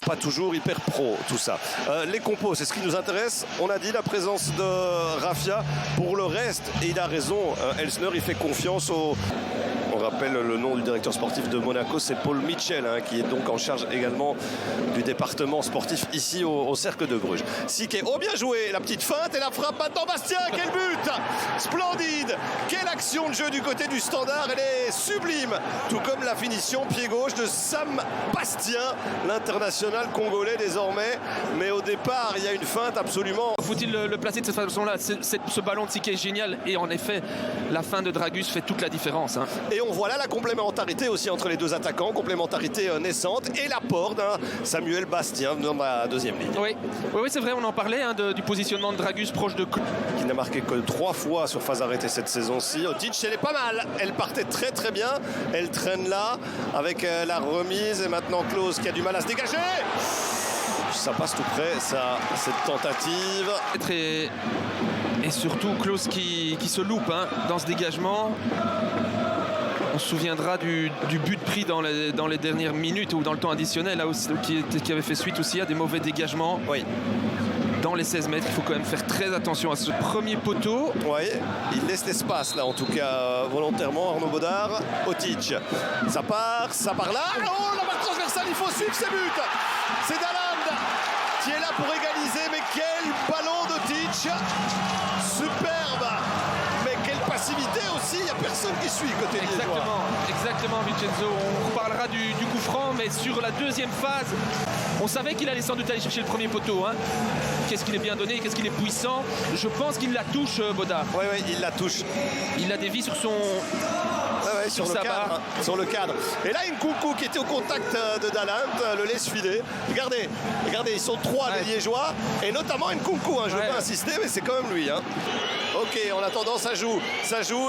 pas toujours hyper pro tout ça. Les compos, c'est ce qui nous intéresse. On a dit la présence de Raffia. Pour le reste, et il a raison, Elsner, il fait confiance au... On rappelle le nom du directeur sportif de Monaco, c'est Paul Mitchell, hein, qui est donc en charge également du département sportif ici au Cercle de Bruges. Siquet, oh bien joué, la petite feinte et la frappe maintenant Bastien, quel but! Splendide! Quelle action de jeu du côté du Standard, elle est sublime! Tout comme la finition pied gauche de Sam Bastien, l'international congolais désormais. Mais au départ, il y a une feinte absolument... Faut-il le placer de cette façon-là? Ce ballon de Siquet est génial et en effet, la fin de Dragus fait toute la différence. Hein. Et on voit là la complémentarité aussi entre les deux attaquants, complémentarité naissante et l'apport d'un Samuel Bastien dans la deuxième ligne. Oui, c'est vrai, on en parlait hein, du positionnement de Dragus proche de... Qui n'a marqué que 3 fois sur phase arrêtée cette saison-ci. Otic, elle est pas mal, elle partait très très bien, elle traîne là avec la remise et maintenant Klose qui a du mal à se dégager. Ça passe tout près, ça, cette tentative. Et surtout Klose qui se loupe hein, dans ce dégagement. On se souviendra du but pris dans les dernières minutes ou dans le temps additionnel là, aussi, qui avait fait suite aussi à des mauvais dégagements. Oui. Dans les 16 mètres, il faut quand même faire très attention à ce premier poteau. Oui, il laisse l'espace là, en tout cas volontairement, Arnaud Baudard. Otic, ça part là. Oh, la marque transversale, il faut suivre ses buts. C'est Daland qui est là pour égaliser, mais quel ballon d'Otic. Superbe. Mais quelle passivité aussi, il n'y a personne qui suit côté liégeois. Exactement Vincenzo. On reparlera du coup franc, mais sur la deuxième phase, on savait qu'il allait sans doute aller chercher le premier poteau. Hein. Qu'est-ce qu'il est bien donné, qu'est-ce qu'il est puissant. Je pense qu'il la touche, Baudard. Oui, il la touche. Il la dévie sur son... sur le cadre. Et là, Nkunku qui était au contact de Daland le laisse filer. Regardez, ils sont 3 les Liégeois et notamment Nkunku. Hein, je ne veux pas insister, mais c'est quand même lui. Hein. Ok, en attendant, ça joue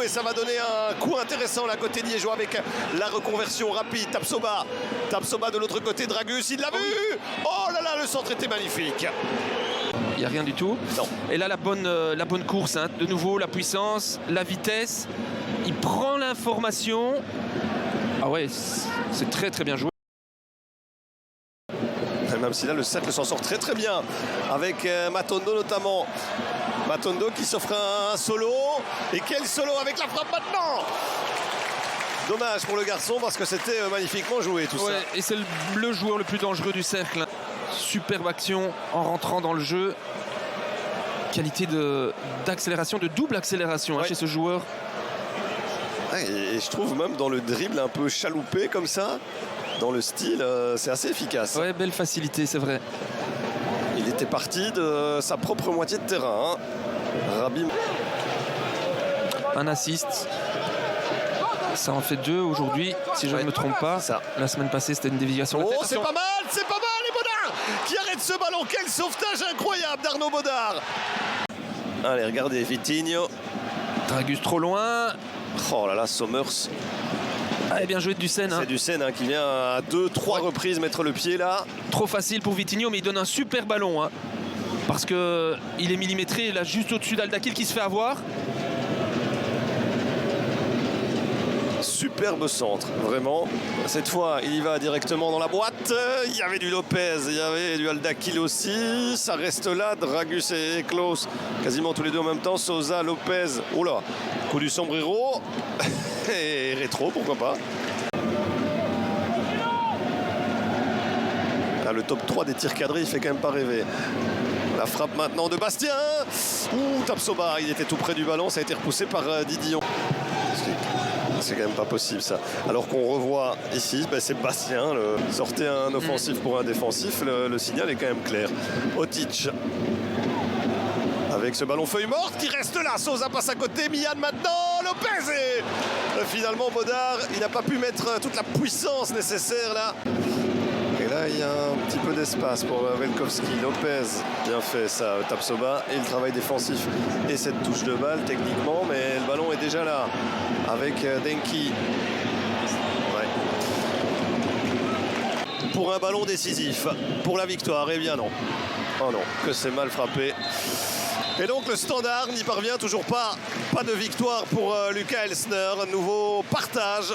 et ça va donner un coup intéressant là côté liégeois avec la reconversion rapide. Tapsoba de l'autre côté, Dragus, il l'a vu. Oh là là, le centre était magnifique. Il n'y a rien du tout. Non. Et là, la bonne course. Hein. De nouveau, la puissance, la vitesse. Il prend l'information. Ah ouais, c'est très très bien joué. Même si là, le cercle s'en sort très très bien. Avec Matondo notamment. Matondo qui s'offre un solo. Et quel solo avec la frappe maintenant! Dommage pour le garçon parce que c'était magnifiquement joué tout ça. Et c'est le joueur le plus dangereux du cercle. Superbe action en rentrant dans le jeu. Qualité d'accélération, de double accélération hein, chez ce joueur. Et je trouve même dans le dribble un peu chaloupé comme ça, dans le style, c'est assez efficace. Ouais, belle facilité, c'est vrai. Il était parti de sa propre moitié de terrain. Hein. Rabim. Un assist. Ça en fait 2 aujourd'hui, si je ne me trompe pas. Ça. La semaine passée, c'était une déviation. Oh, c'est pas mal, et Baudard qui arrête ce ballon. Quel sauvetage incroyable d'Arnaud Baudard. Allez, regardez, Vitinho. Dragus trop loin. Oh là là, Sommers. Ah, bien joué de Ducène. C'est Ducène hein, qui vient à 2-3 reprises mettre le pied là. Trop facile pour Vitinho, mais il donne un super ballon. Hein, parce qu'il est millimétré là, juste au-dessus d'Aldakil qui se fait avoir. Superbe centre, vraiment. Cette fois, il y va directement dans la boîte. Il y avait du Lopez, il y avait du Aldakil aussi. Ça reste là, Dragus et Klose, quasiment tous les deux en même temps. Sousa, Lopez. Oh là, coup du sombrero. Et rétro, pourquoi pas. Là, le top 3 des tirs cadrés, il fait quand même pas rêver. La frappe maintenant de Bastien. Ouh, Tapsoba, il était tout près du ballon. Ça a été repoussé par Didion. C'est quand même pas possible ça. Alors qu'on revoit ici, c'est Bastien. Sortez un offensif pour un défensif. Le signal est quand même clair. Otic. Avec ce ballon feuille morte qui reste là. Sousa passe à côté. Mian maintenant. Lopez. Et finalement, Baudard, il n'a pas pu mettre toute la puissance nécessaire là. Et là, il y a un petit peu d'espace pour Velkovski. Lopez, bien fait ça, Tapsoba. Et le travail défensif et cette touche de balle techniquement. Mais le ballon est déjà là avec Denki. Ouais. Pour un ballon décisif, pour la victoire. Eh bien non. Oh non, que c'est mal frappé. Et donc le Standard n'y parvient toujours pas. Pas de victoire pour Lucas Elsner. Nouveau partage.